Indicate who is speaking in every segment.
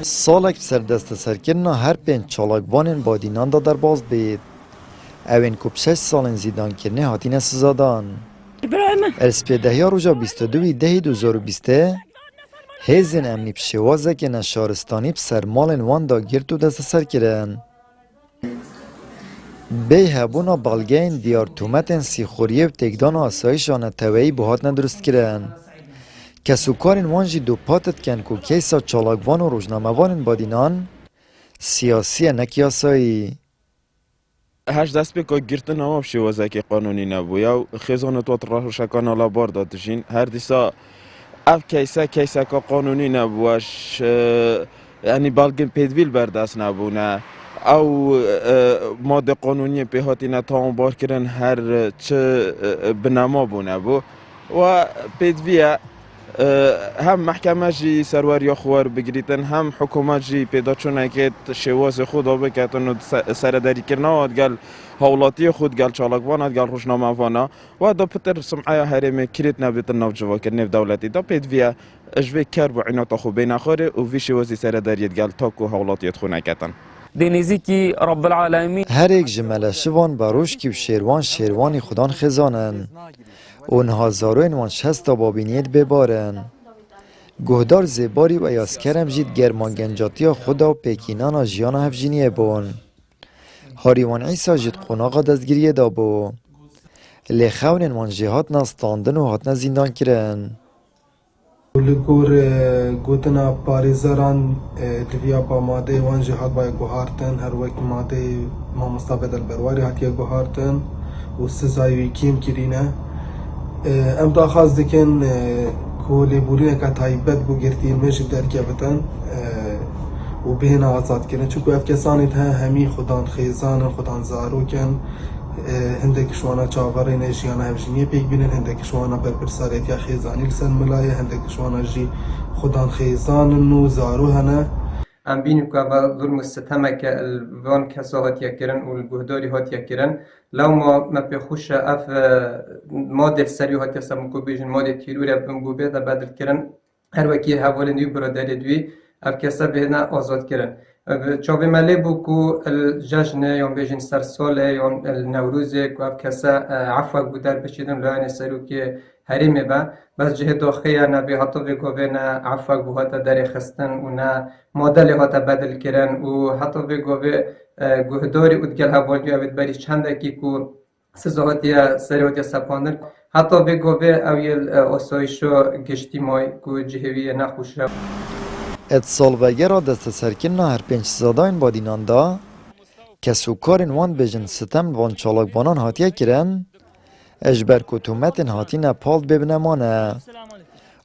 Speaker 1: سالک سر دست سرکرنا هر پنج چالاکوانین با دینان دا در باز بید. اوین کو 6 سالن زیدان کرنه هاتین سزادان. السپیدهیا روژا 22/10/2020 هیزن امنی پشوازه که نشارستانی بسر مالن وان دا گرتو دست سر کرن. بی هبونا بالگین دیار تومتن سیخوریه و تکدان آسایشان تویی بهات ندرست کرن. کسوکارین وانجی دو پاتت کن که کیسا چالاکوان و روزنامه‌وانین بادینان سیاسی نکیاسایی.
Speaker 2: هش دست به که گرتن هم شوازه که قانونی نبویا و خیزان توات راه شکان الا بار دادشین هر دیسا اف کیسه که قانونی نبوش یعنی بالگن پیدویل بردست نبونه او ماده قانونی پیهاتی نتاون بار کرن هر چه بنما بونه بو و پیدویه هم محکمه جی سرور یا خوار بگریتن هم حکومت جی پیدا چونه که شواز خود بکتن و سرداری کرنا گل حولاتی خود گل چالاکوان گل روشنامه وانا و دا پتر سمعه هرمی کریت نبیتن نو جوا کرنه دولتی دا پیدویه اجوه کر بو عینات خو بین خوره و وی شوازی سرداریت گل تاکو حولاتیت خونه کتن
Speaker 3: دنیزی کی رب العالمین
Speaker 1: هر یک جمله شوان باروش کی شیروانی خدان خزانن. اونها زاروین وان 60 بابینیت ببارن. گهدار زیباری و ایاسکرم جید گرمان گنجاتی خدا و پیکینان جیان هفجینیه بون. هاریوان عیسا جید قناغا دستگیریه دا بو. لخونین وان جهات نستاندن و هاتنا زندان کرن.
Speaker 4: لگور گوتنا پاریزران دویا با ماده وان جهات باید گوهارتن هر وقت ماده ما مستابد البرواری هاتیه گوهارتن و سزایوی کیم کرینه. ام دا خواست دکن کولی بورینه که تایبت بو گرتی المجب درکه بتن و بهن آزاد کرن چونکو اف کسانی ته همی خودان خیزان خودان زارو کن هندک شوانا چاوره نشیانا همشینی پیک بینن هندک شوانا برپرساریت یا خیزانی لسن ملایه هندک شوانا جی خودان خیزان نو زارو هنه
Speaker 5: ام بینیم که ظلم و ستمه که الوان کسا هاتیا کرن و الگهداری هاتیا کرن لو ما بخوش اف ماده سری هاتیا سمکو بیجن ماده تیروری بمگو بیده بدل کرن هر وکی حوالی نیو برادری دوی اف کسا بهنا آزاد کرن چاوی ملی بو کو الجشن یا بیجن سرساله یا النوروزه که اف کسا عفو بودر بشیدن لعن سرو که حریمه با بس جه داخیه نبی حتی بگوه نه عفو بو حتی در خستن و نه مدل حتی بدل کردن و حتی بگوه گهداری ادگل حوالی اوید بری چنده کی کو سزاهاتی سریعاتی سپاندن حتی بگوه اویل آسایشو گشتی مای کو جهوی نخوشه
Speaker 1: اتصال وگرا دست سرکن هر 5 سزاداین با دینان دا کسوکارین وان بجن ستم وان چالاکبانان هاتیه کرن اجبر کتومتن هاتین پالد ببنمانه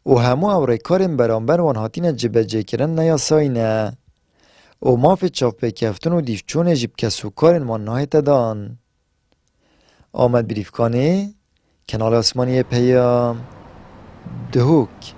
Speaker 1: و همو اوریکارین برانبر وان هاتین جبجه کرن نیاساینه و مافی چاپ کفتن و دیفچون جیب کسوکارین وان نهایت دان. آمد بریفکانی کنال آسمانی پیام دهوک.